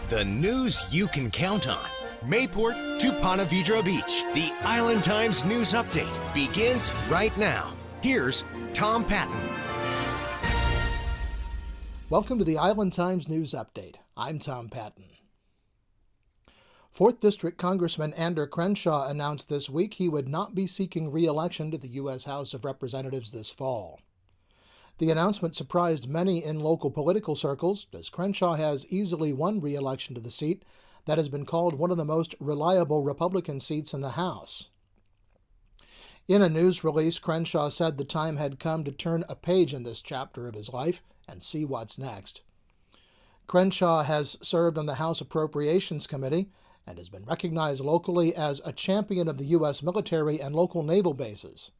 The news you can count on. Mayport to Ponte Vedra Beach. The Island Times News Update begins right now. Here's Tom Patton. Welcome to the Island Times News Update. I'm Tom Patton. 4th District Congressman Ander Crenshaw announced this week he would not be seeking re-election to the U.S. House of Representatives this fall. The announcement surprised many in local political circles, as Crenshaw has easily won re-election to the seat that has been called one of the most reliable Republican seats in the House. In a news release, Crenshaw said the time had come to turn a page in this chapter of his life and see what's next. Crenshaw has served on the House Appropriations Committee and has been recognized locally as a champion of the U.S. military and local naval bases.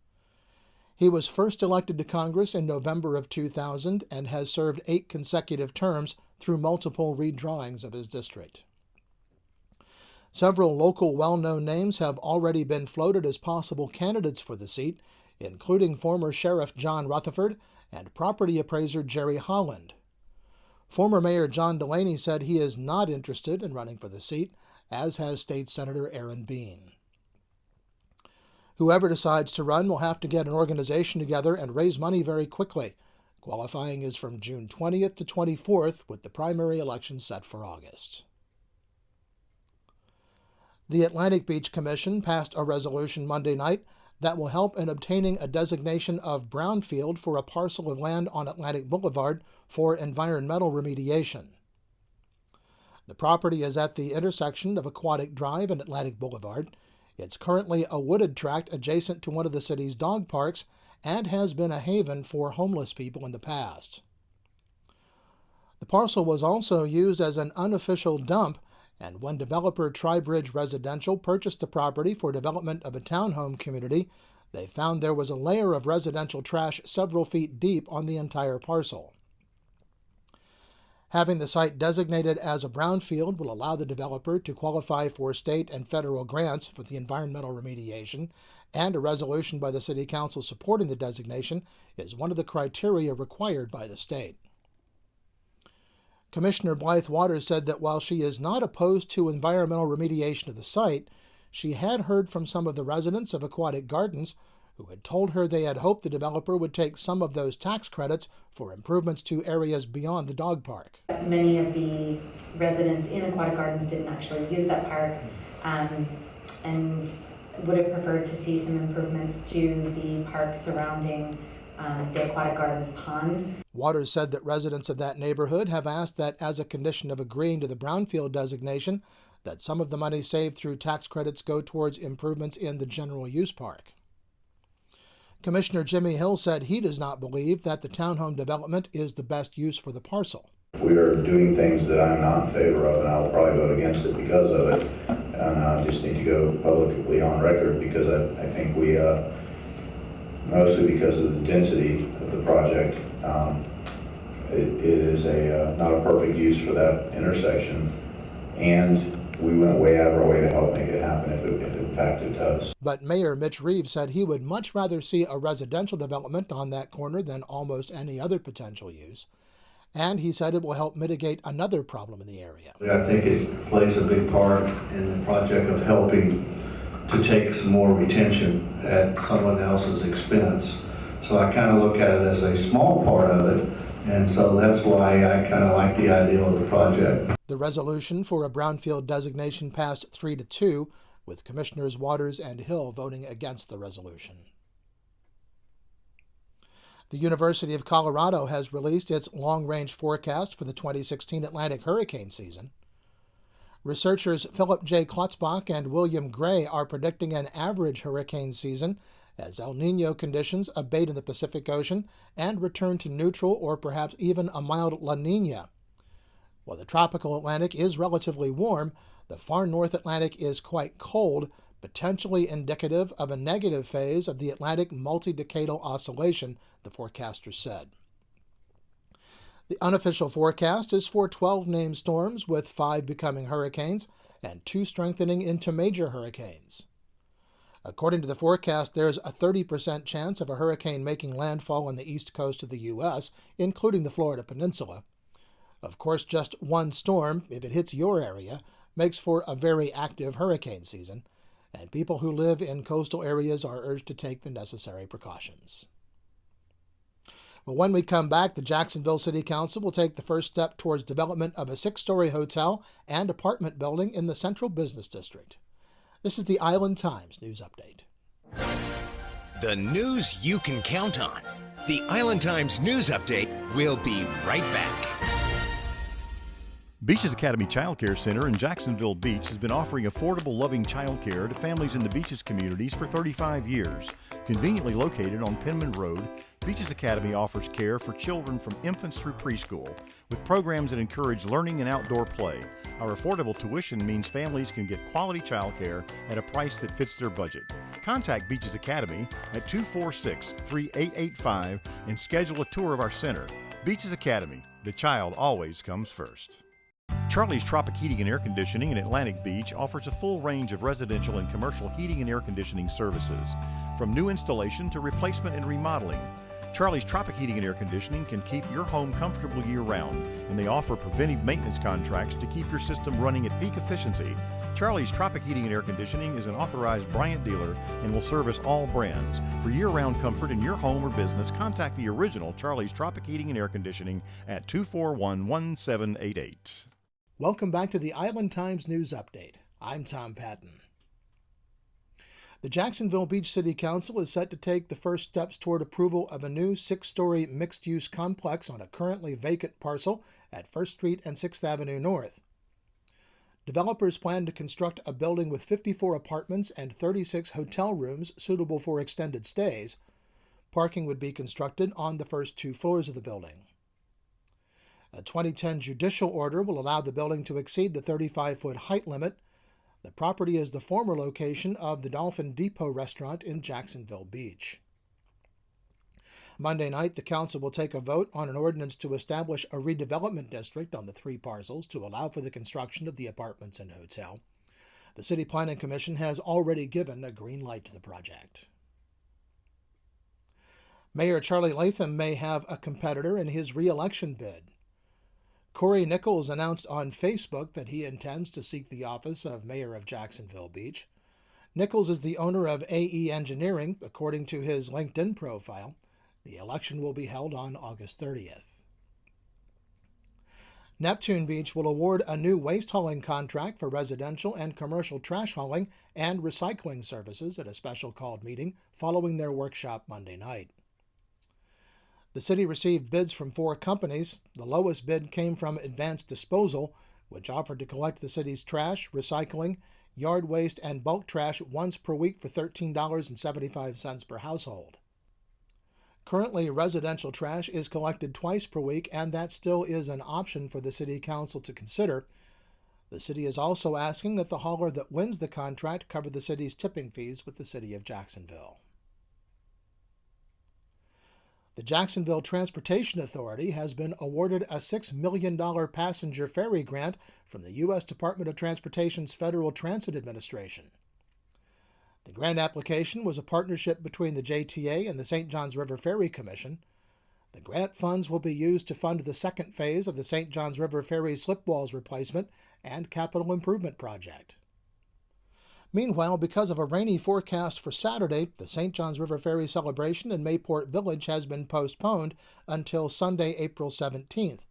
He was first elected to Congress in November of 2000 and has served 8 consecutive terms through multiple redrawings of his district. Several local well-known names have already been floated as possible candidates for the seat, including former Sheriff John Rutherford and property appraiser Jerry Holland. Former Mayor John Delaney said he is not interested in running for the seat, as has State Senator Aaron Bean. Whoever decides to run will have to get an organization together and raise money very quickly. Qualifying is from June 20th to 24th, with the primary election set for August. The Atlantic Beach Commission passed a resolution Monday night that will help in obtaining a designation of brownfield for a parcel of land on Atlantic Boulevard for environmental remediation. The property is at the intersection of Aquatic Drive and Atlantic Boulevard. It's currently a wooded tract adjacent to one of the city's dog parks and has been a haven for homeless people in the past. The parcel was also used as an unofficial dump, and when developer Tribridge Residential purchased the property for development of a townhome community, they found there was a layer of residential trash several feet deep on the entire parcel. Having the site designated as a brownfield will allow the developer to qualify for state and federal grants for the environmental remediation, and a resolution by the City Council supporting the designation is one of the criteria required by the state. Commissioner Blythe Waters said that while she is not opposed to environmental remediation of the site, she had heard from some of the residents of Aquatic Gardens who had told her they had hoped the developer would take some of those tax credits for improvements to areas beyond the dog park. Many of the residents in Aquatic Gardens didn't actually use that park and would have preferred to see some improvements to the park surrounding the Aquatic Gardens pond. Waters said that residents of that neighborhood have asked that as a condition of agreeing to the brownfield designation, that some of the money saved through tax credits go towards improvements in the general use park. Commissioner Jimmy Hill said he does not believe that the townhome development is the best use for the parcel. We are doing things that I'm not in favor of, and I will probably vote against it because of it. And I just need to go publicly on record because I think we, mostly because of the density of the project, it is not a perfect use for that intersection. And we went way out of our way to help make it happen if in fact it does. But Mayor Mitch Reeves said he would much rather see a residential development on that corner than almost any other potential use. And he said it will help mitigate another problem in the area. I think it plays a big part in the project of helping to take some more retention at someone else's expense. So I kind of look at it as a small part of it. And so that's why I kind of like the idea of the project. The resolution for a brownfield designation passed 3-2, with Commissioners Waters and Hill voting against the resolution. The University of Colorado has released its long-range forecast for the 2016 Atlantic hurricane season. Researchers Philip J. Klotzbach and William Gray are predicting an average hurricane season as El Niño conditions abate in the Pacific Ocean and return to neutral or perhaps even a mild La Niña. While the tropical Atlantic is relatively warm, the far North Atlantic is quite cold, potentially indicative of a negative phase of the Atlantic multi-decadal oscillation, the forecaster said. The unofficial forecast is for 12 named storms, with 5 becoming hurricanes and 2 strengthening into major hurricanes. According to the forecast, there's a 30% chance of a hurricane making landfall on the east coast of the U.S., including the Florida Peninsula. Of course, just one storm, if it hits your area, makes for a very active hurricane season, and people who live in coastal areas are urged to take the necessary precautions. Well, when we come back, the Jacksonville City Council will take the first step towards development of a 6-story hotel and apartment building in the Central Business District. This is the Island Times News Update. The news you can count on. The Island Times News Update will be right back. Beaches Academy Child Care Center in Jacksonville Beach has been offering affordable, loving child care to families in the Beaches communities for 35 years. Conveniently located on Penman Road, Beaches Academy offers care for children from infants through preschool, with programs that encourage learning and outdoor play. Our affordable tuition means families can get quality child care at a price that fits their budget. Contact Beaches Academy at 246-3885 and schedule a tour of our center. Beaches Academy, the child always comes first. Charlie's Tropic Heating and Air Conditioning in Atlantic Beach offers a full range of residential and commercial heating and air conditioning services, from new installation to replacement and remodeling. Charlie's Tropic Heating and Air Conditioning can keep your home comfortable year-round, and they offer preventive maintenance contracts to keep your system running at peak efficiency. Charlie's Tropic Heating and Air Conditioning is an authorized Bryant dealer and will service all brands. For year-round comfort in your home or business, contact the original Charlie's Tropic Heating and Air Conditioning at 241-1788. Welcome back to the Island Times News Update. I'm Tom Patton. The Jacksonville Beach City Council is set to take the first steps toward approval of a new 6-story mixed-use complex on a currently vacant parcel at 1st Street and 6th Avenue North. Developers plan to construct a building with 54 apartments and 36 hotel rooms suitable for extended stays. Parking would be constructed on the first 2 floors of the building. A 2010 judicial order will allow the building to exceed the 35-foot height limit. The property is the former location of the Dolphin Depot restaurant in Jacksonville Beach. Monday night, the council will take a vote on an ordinance to establish a redevelopment district on the 3 parcels to allow for the construction of the apartments and hotel. The City Planning Commission has already given a green light to the project. Mayor Charlie Latham may have a competitor in his re-election bid. Corey Nichols announced on Facebook that he intends to seek the office of mayor of Jacksonville Beach. Nichols is the owner of AE Engineering, according to his LinkedIn profile. The election will be held on August 30th. Neptune Beach will award a new waste hauling contract for residential and commercial trash hauling and recycling services at a special called meeting following their workshop Monday night. The city received bids from 4 companies. The lowest bid came from Advanced Disposal, which offered to collect the city's trash, recycling, yard waste, and bulk trash once per week for $13.75 per household. Currently, residential trash is collected twice per week, and that still is an option for the City Council to consider. The city is also asking that the hauler that wins the contract cover the city's tipping fees with the City of Jacksonville. The Jacksonville Transportation Authority has been awarded a $6 million passenger ferry grant from the U.S. Department of Transportation's Federal Transit Administration. The grant application was a partnership between the JTA and the St. Johns River Ferry Commission. The grant funds will be used to fund the second phase of the St. Johns River Ferry slip walls replacement and capital improvement project. Meanwhile, because of a rainy forecast for Saturday, the St. Johns River Ferry celebration in Mayport Village has been postponed until Sunday, April 17th.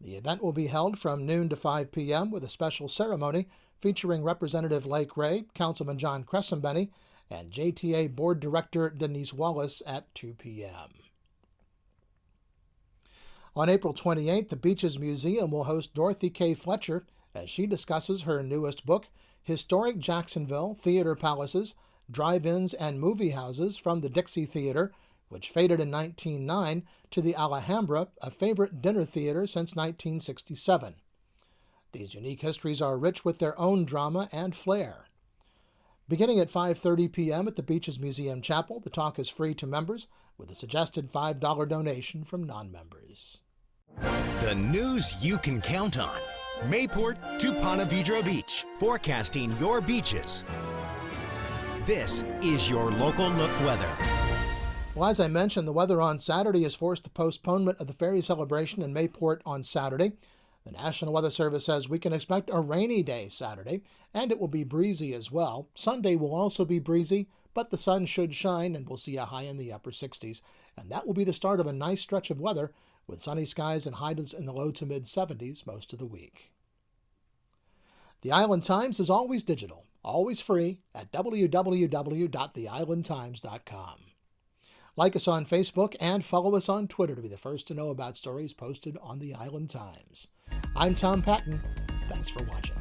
The event will be held from noon to 5 p.m. with a special ceremony featuring Representative Lake Ray, Councilman John Crescembeny, and JTA Board Director Denise Wallace at 2 p.m. On April 28th, the Beaches Museum will host Dorothy K. Fletcher as she discusses her newest book, Historic Jacksonville Theater Palaces, Drive-Ins, and Movie Houses from the Dixie Theater, which faded in 1909, to the Alhambra, a favorite dinner theater since 1967. These unique histories are rich with their own drama and flair. Beginning at 5:30 p.m. at the Beaches Museum Chapel, the talk is free to members, with a suggested $5 donation from non-members. The news you can count on. Mayport to Ponte Vedra Beach, forecasting your beaches. This is your local look weather. Well, as I mentioned, the weather on Saturday has forced the postponement of the ferry celebration in Mayport on Saturday. The National Weather Service says we can expect a rainy day Saturday, and it will be breezy as well. Sunday will also be breezy, but the sun should shine, and we'll see a high in the upper 60s. And that will be the start of a nice stretch of weather, with sunny skies and highs in the low to mid 70s most of the week. The Island Times is always digital, always free at www.theislandtimes.com. Like us on Facebook and follow us on Twitter to be the first to know about stories posted on the Island Times. I'm Tom Patton. Thanks for watching.